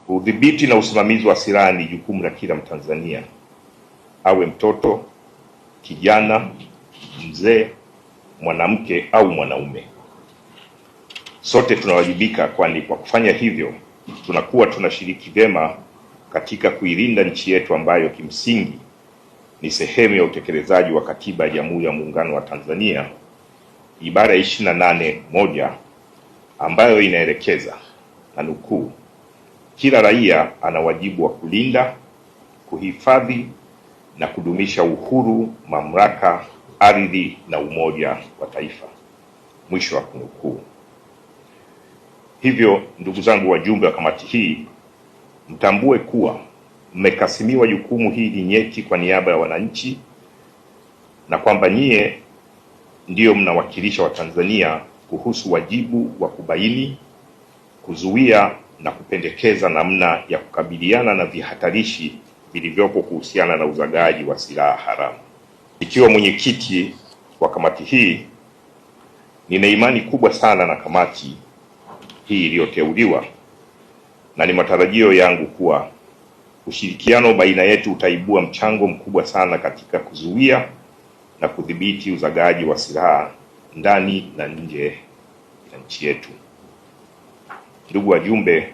Udhibiti na usimamizi wa silaha ni jukumu la kila Mtanzania, awe mtoto, kijana, mzee, mwanamke au mwanaume. Sote tunawajibika, kwani kwa kufanya hivyo tunakuwa tunashiriki vyema katika kuilinda nchi yetu ambayo kimsingi ni sehemu ya utekelezaji wa Katiba ya Jamhuri ya Muungano wa Tanzania ibara ya 28(1) ambayo inaelekeza, na nukuu, kila raia ana wajibu wa kulinda, kuhifadhi na kudumisha uhuru, mamlaka, ardhi na umoja wa taifa, mwisho wa kunukuu. Hivyo ndugu zangu wajumbe wa kamati hii, mtambue kuwa mmekasimiwa jukumu hili nyeti kwa niaba ya wananchi, na kwamba nyie ndio mnawakilisha Watanzania kuhusu wajibu wa kubaini, kuzuia na kupendekeza namna ya kukabiliana na vihatarishi vilivyopo kuhusiana na uzagaji wa silaha haramu. Ikiwa mwenyekiti wa kamati hii, nina imani kubwa sana na kamati hii iliyoteuliwa, na ni matarajio yangu kuwa ushirikiano baina yetu utaibua mchango mkubwa sana katika kuzuia na kudhibiti uzagaji wa silaha ndani na nje ya nchi yetu. Ndugu wajumbe,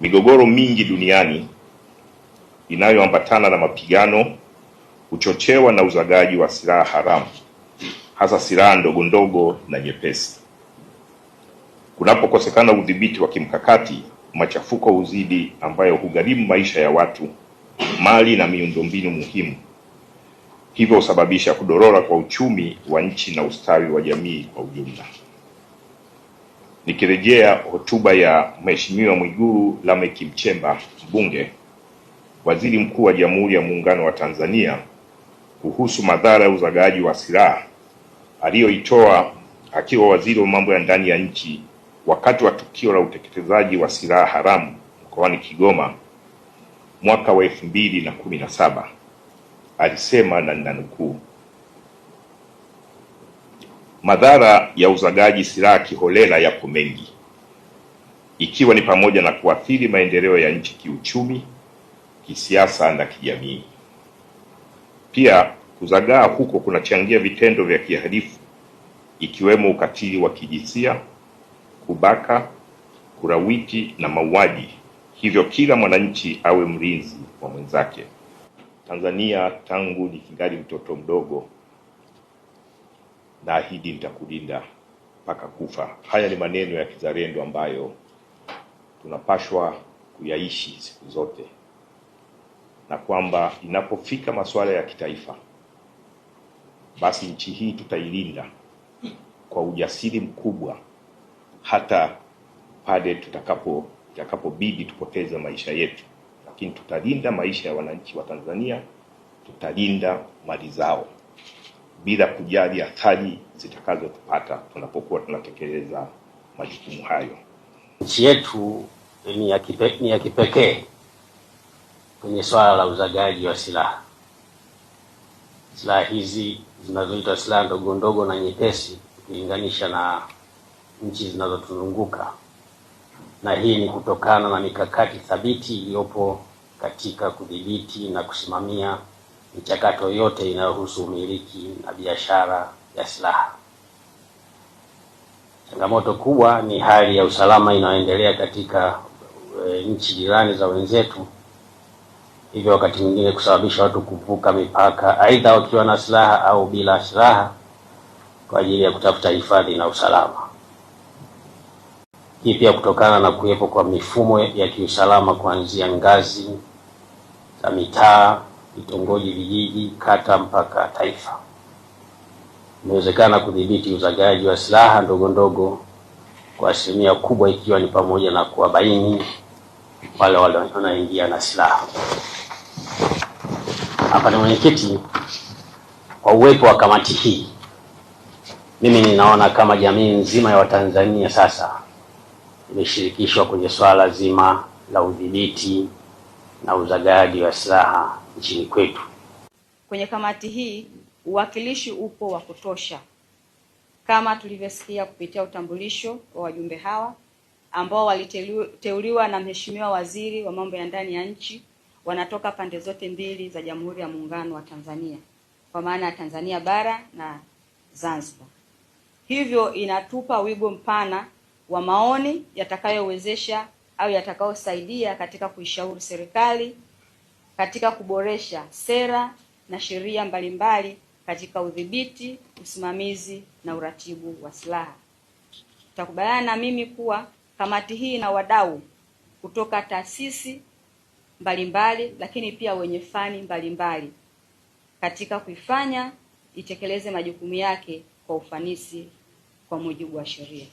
migogoro mingi duniani inayoambatana na mapigano huchochewa na uzagaji wa silaha haramu, hasa silaha ndogo ndogo na nyepesi. Kunapokosekana udhibiti wa kimkakati, machafuko huzidi ambayo hugharimu maisha ya watu, mali na miundombinu muhimu. Hivyo husababisha kudorora kwa uchumi wa nchi na ustawi wa jamii kwa ujumla. Nikirejea hotuba ya Mheshimiwa Mwigulu Lameck Nchemba, mbunge, Waziri Mkuu wa Jamhuri ya Muungano wa Tanzania, kuhusu madhara ya uzagaji wa silaha aliyoitoa akiwa waziri wa mambo ya ndani ya nchi wakati wa tukio la utekelezaji wa silaha haramu mkoani Kigoma mwaka wa 2017, alisema, na ninanukuu, madhara ya uzagaji silaha kiholela yapo mengi, ikiwa ni pamoja na kuathiri maendeleo ya nchi kiuchumi, kisiasa na kijamii. Pia kuzagaa huko kunachangia vitendo vya kihalifu ikiwemo ukatili wa kijinsia, kubaka, kurawiti na mauaji. Hivyo kila mwananchi awe mlinzi wa mwenzake. Tanzania, tangu nikingali mtoto mdogo, naahidi nitakulinda mpaka kufa. Haya ni maneno ya kizalendo ambayo tunapashwa kuyaishi siku zote, na kwamba inapofika masuala ya kitaifa, basi nchi hii tutailinda kwa ujasiri mkubwa, hata pale tutakapobidi tupoteze maisha yetu, lakini tutalinda maisha ya wananchi wa Tanzania, tutalinda mali zao bila kujali athari zitakazotupata tunapokuwa tunatekeleza majukumu hayo. Nchi yetu ni ya kipekee kwenye swala la uzagaji wa silaha. Silaha hizi zinazoitwa silaha ndogo ndogo na nyepesi kulinganisha na nchi zinazotuzunguka, na hii ni kutokana na mikakati thabiti iliyopo katika kudhibiti na kusimamia michakato yote inayohusu umiliki na biashara ya silaha. Changamoto kubwa ni hali ya usalama inayoendelea katika nchi jirani za wenzetu, hivyo wakati mwingine kusababisha watu kuvuka mipaka, aidha wakiwa na silaha au bila silaha, kwa ajili ya kutafuta hifadhi na usalama. Hii pia kutokana na kuwepo kwa mifumo ya kiusalama kuanzia ngazi za mitaa, vitongoji, vijiji, kata mpaka taifa. Inawezekana kudhibiti uzagaji wa silaha ndogo ndogo kwa asilimia kubwa, ikiwa ni pamoja na kuwabaini wale wanaoingia na silaha. Hapa ni mwenyekiti, kwa uwepo wa kamati hii, mimi ninaona kama jamii nzima ya Watanzania sasa imeshirikishwa kwenye swala zima la udhibiti na uzagaji wa silaha nchini kwetu. Kwenye kamati hii uwakilishi upo wa kutosha, kama tulivyosikia kupitia utambulisho wa wajumbe hawa ambao waliteuliwa na Mheshimiwa Waziri wa Mambo ya Ndani ya Nchi wanatoka pande zote mbili za Jamhuri ya Muungano wa Tanzania, kwa maana ya Tanzania bara na Zanzibar. Hivyo inatupa wigo mpana wa maoni yatakayowezesha au yatakayosaidia katika kuishauri serikali katika kuboresha sera na sheria mbalimbali katika udhibiti, usimamizi na uratibu wa silaha. Tutakubaliana na mimi kuwa kamati hii na wadau kutoka taasisi mbalimbali lakini pia wenye fani mbalimbali katika kuifanya itekeleze majukumu yake kwa ufanisi kwa mujibu wa sheria.